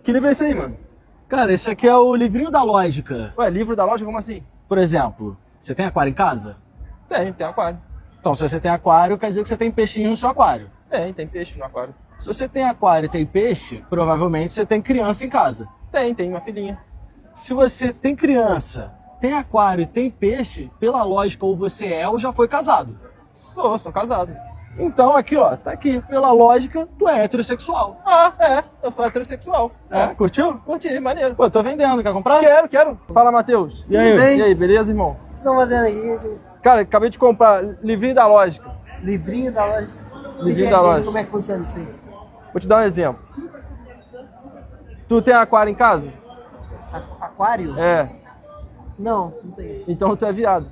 Que livro é esse aí, mano? Cara, esse aqui é o livrinho da lógica. Ué, livro da loja, como assim? Por exemplo, você tem aquário em casa? Tem aquário. Então, se você tem aquário, quer dizer que você tem peixinho no seu aquário. Tem peixe no aquário. Se você tem aquário e tem peixe, provavelmente você tem criança em casa. Tem uma filhinha. Se você tem criança, tem aquário e tem peixe, pela lógica, ou você é ou já foi casado. Sou casado. Então, aqui, ó, tá aqui. Pela lógica, tu é heterossexual. Eu sou heterossexual. Curtiu? Curti, maneiro. Pô, tô vendendo, quer comprar? Quero. Fala, Matheus. E aí? Bem? E aí, beleza, irmão? O que vocês estão fazendo aí? Cara, acabei de comprar livrinho da lógica. Livrinho da loja? Livrinho da loja. Como é que funciona isso aí? Vou te dar um exemplo. Tu tem aquário em casa? Aquário? É. Não tem. Então tu é viado.